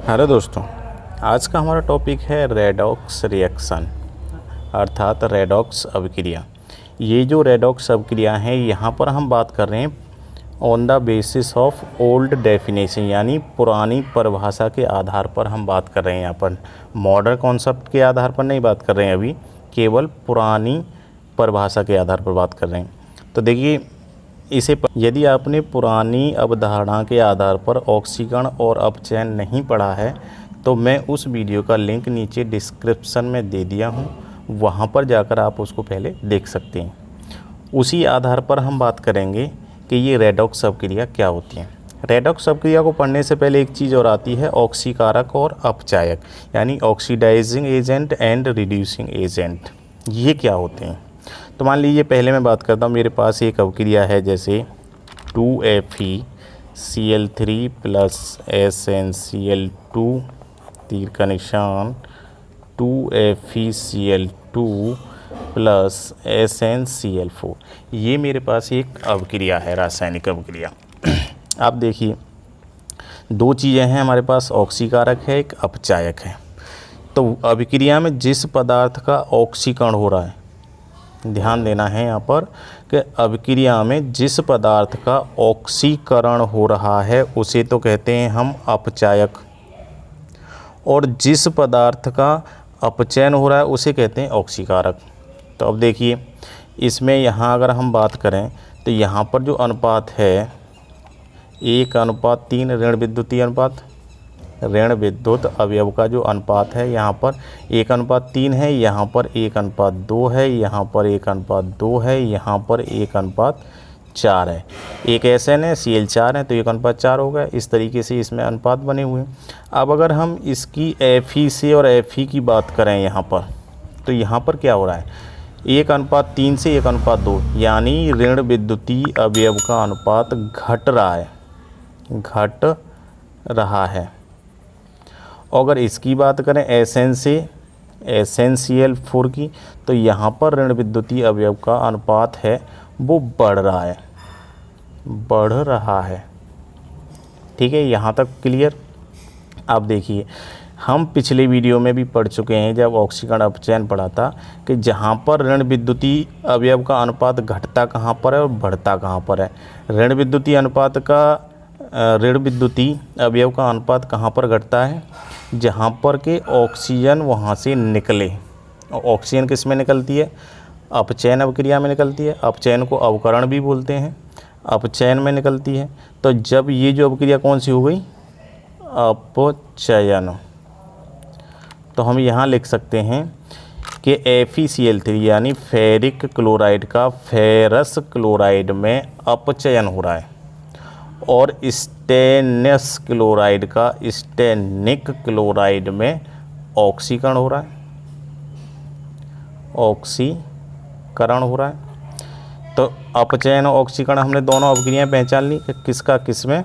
Hello दोस्तों, आज का हमारा टॉपिक है रेडॉक्स रिएक्शन अर्थात रेडॉक्स अभिक्रिया। ये जो रेडॉक्स अभिक्रिया है यहाँ पर हम बात कर रहे हैं on the basis of old definition, यानी पुरानी परिभाषा के आधार पर हम बात कर रहे हैं। यहाँ पर मॉडर्न कॉन्सेप्ट के आधार पर नहीं बात कर रहे हैं, अभी केवल पुरानी परिभाषा के आधार पर बात कर रहे हैं। तो देखिए यदि आपने पुरानी अवधारणा के आधार पर ऑक्सीकरण और अपचयन नहीं पढ़ा है तो मैं उस वीडियो का लिंक नीचे डिस्क्रिप्शन में दे दिया हूँ, वहाँ पर जाकर आप उसको पहले देख सकते हैं। उसी आधार पर हम बात करेंगे कि ये रेडॉक्स अभिक्रिया क्या होती है। रेडॉक्स अभिक्रिया को पढ़ने से पहले एक चीज़ और आती है, ऑक्सीकारक और अपचायक, यानी oxidizing agent and reducing agent. ये क्या होते हैं? तो मान लीजिए पहले मैं बात करता हूँ, मेरे पास एक अभिक्रिया है जैसे 2FeCl3 प्लस SnCl2 तीर का निशान 2FeCl2 प्लस SnCl4। ये मेरे पास एक अभिक्रिया है, रासायनिक अभिक्रिया। आप देखिए दो चीज़ें हैं हमारे पास, ऑक्सीकारक है, एक अपचायक है। तो अभिक्रिया में जिस पदार्थ का ऑक्सीकरण हो रहा है, ध्यान देना है यहाँ पर कि अभिक्रिया में जिस पदार्थ का ऑक्सीकरण हो रहा है उसे तो कहते हैं हम अपचायक, और जिस पदार्थ का अपचयन हो रहा है उसे कहते हैं ऑक्सीकारक। तो अब देखिए इसमें यहाँ अगर हम बात करें तो यहाँ पर जो अनुपात है 1:3 ऋण विद्युतीय अनुपात, ऋण विद्युत अवयव का जो अनुपात है यहाँ पर 1:3 है, यहाँ पर 1:2 है, यहाँ पर 1:2 है, यहाँ पर 1:4 है। एक Sn है, Cl4 है तो 1:4 हो गया। इस तरीके से इसमें अनुपात बने हुए हैं। अब अगर हम इसकी Fe से और Fe की बात करें यहाँ पर, तो यहाँ पर क्या हो रहा है, 1:3 से 1:2, यानी ऋण विद्युतीय अवयव का अनुपात घट रहा है। अगर इसकी बात करें Sn से SnCl4 की, तो यहाँ पर ऋण विद्युतीय अवयव का अनुपात है वो बढ़ रहा है। ठीक है, यहाँ तक क्लियर। अब देखिए हम पिछले वीडियो में भी पढ़ चुके हैं जब ऑक्सीकरण अपचयन पढ़ा था कि जहाँ पर ऋण विद्युतीय अवयव का अनुपात घटता कहाँ पर है और बढ़ता कहाँ पर है। ऋण विद्युतीय अवयव का अनुपात कहाँ पर घटता है, जहाँ पर के ऑक्सीजन वहाँ से निकले। ऑक्सीजन किस में निकलती है, अपचयन अभिक्रिया में निकलती है। अपचयन को अवकरण भी बोलते हैं, अपचयन में निकलती है। तो जब ये जो अभिक्रिया कौन सी हो गई, अपचयन, तो हम यहाँ लिख सकते हैं कि FeCl3 यानी फेरिक क्लोराइड का फेरस क्लोराइड में अपचयन हो रहा है, और स्टेनस क्लोराइड का स्टेनिक क्लोराइड में ऑक्सीकरण हो रहा है, ऑक्सीकरण हो रहा है। तो अपचयन और ऑक्सीकरण हमने दोनों अभिक्रियाएं पहचान ली कि किसका किस में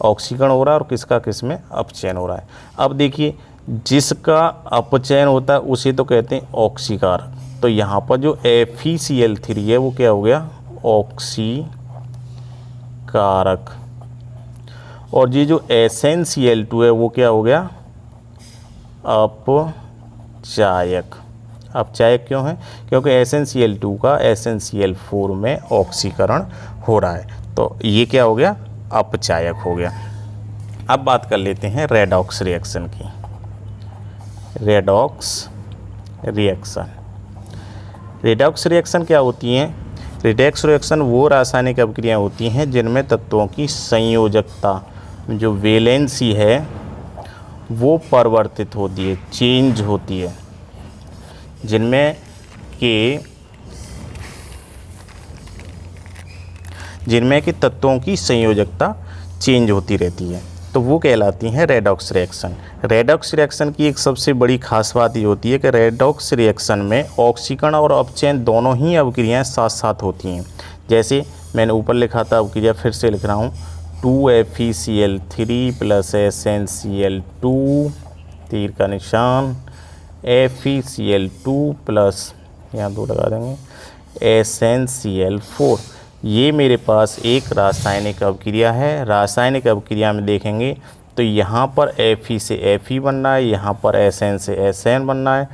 ऑक्सीकरण हो रहा है और किसका किस में अपचयन हो रहा है। अब देखिए जिसका अपचयन होता है उसे तो कहते हैं ऑक्सीकारक। तो यहाँ पर जो FeCl3 है वो क्या हो गया, ऑक्सीकारक, और ये जो SnCl2 है वो क्या हो गया, अपचायक। अपचायक क्यों है, क्योंकि SnCl2 का SnCl4 में ऑक्सीकरण हो रहा है, तो ये क्या हो गया, अपचायक हो गया। अब बात कर लेते हैं रेडॉक्स रिएक्शन की। रेडॉक्स रिएक्शन क्या होती हैं? रेडॉक्स रिएक्शन वो रासायनिक अभिक्रियाएं होती हैं जिनमें तत्वों की संयोजकता, जो वैलेंसी है, वो परिवर्तित होती है, चेंज होती है, जिनमें कि तत्वों की संयोजकता चेंज होती रहती है, तो वो कहलाती हैं रेडॉक्स रिएक्शन। रेडॉक्स रिएक्शन की एक सबसे बड़ी खास बात ये होती है कि रेडॉक्स रिएक्शन में ऑक्सीकरण और अपचयन दोनों ही अभिक्रियाएं साथ साथ होती हैं। जैसे मैंने ऊपर लिखा था अभिक्रिया, फिर से लिख रहा हूँ, 2FeCl3 प्लस SnCl2 तीर का निशान FeCl2 प्लस, यहाँ 2 लगा देंगे, SnCl4। ये मेरे पास एक रासायनिक अभिक्रिया है। रासायनिक अभिक्रिया में देखेंगे तो यहाँ पर Fe से Fe बनना है, यहाँ पर Sn से Sn बनना है,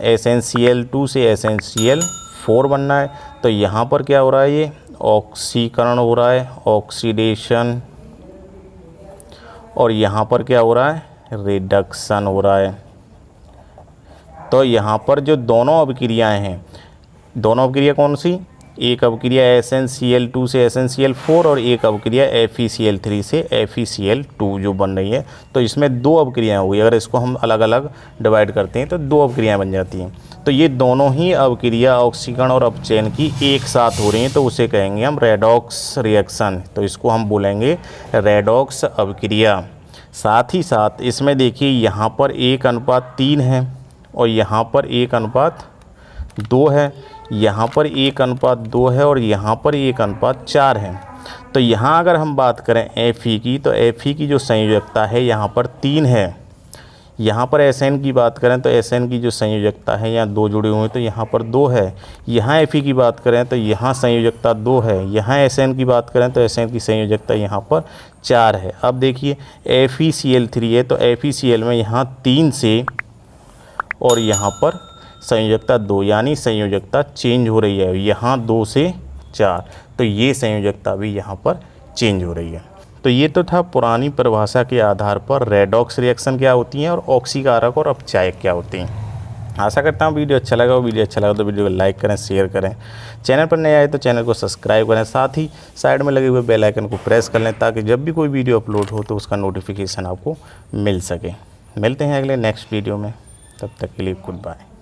SnCl2 से SnCl4 बनना है। तो यहाँ पर क्या हो रहा है, ये ऑक्सीकरण हो रहा है, ऑक्सीडेशन, और यहाँ पर क्या हो रहा है, रिडक्शन हो रहा है। तो यहाँ पर जो दोनों अभिक्रियाएं हैं, दोनों अभिक्रिया कौन सी, एक अभिक्रिया SnCl2 से SnCl4 और एक अभिक्रिया FeCl3 से FeCl2 जो बन रही है। तो इसमें दो अभिक्रियाएं हुई, अगर इसको हम अलग अलग डिवाइड करते हैं तो दो अभिक्रियाएं बन जाती हैं। तो ये दोनों ही अभिक्रिया ऑक्सीकरण और अपचयन की एक साथ हो रही हैं, तो उसे कहेंगे हम रेडॉक्स रिएक्शन। तो इसको हम बोलेंगे रेडॉक्स अभिक्रिया। साथ ही साथ इसमें देखिए यहाँ पर 1:3 है और यहाँ पर 1:2 है, यहाँ पर 1:2 है और यहाँ पर 1:4 है। तो यहाँ अगर हम बात करें Fe की, तो Fe की जो संयोजकता है यहाँ पर 3 है। यहाँ पर Sn की बात करें तो Sn की जो संयोजकता है, यहाँ 2 जुड़े हुए हैं तो यहाँ पर 2 है। यहाँ Fe की बात करें तो यहाँ संयोजकता 2 है। यहाँ Sn की बात करें तो Sn की संयोजकता यहाँ पर 4 है। अब देखिए FeCl3 है, तो FeCl में यहाँ 3 से और यहाँ पर संयोजकता 2, यानी संयोजकता चेंज हो रही है, यहाँ 2 से 4। तो ये संयोजकता भी यहाँ पर चेंज हो रही है। तो ये तो था पुरानी परिभाषा के आधार पर रेडॉक्स रिएक्शन क्या होती हैं और ऑक्सीकारक और अपचायक क्या होती हैं। आशा करता हूँ वीडियो अच्छा लगा हो। वीडियो अच्छा लगा तो वीडियो को लाइक करें, शेयर करें। चैनल पर नए आए तो चैनल को सब्सक्राइब करें। साथ ही साइड में लगे हुए बेल आइकन को प्रेस कर लें ताकि जब भी कोई वीडियो अपलोड हो तो उसका नोटिफिकेशन आपको मिल सके। मिलते हैं अगले नेक्स्ट वीडियो में, तब तक के लिए गुड बाय।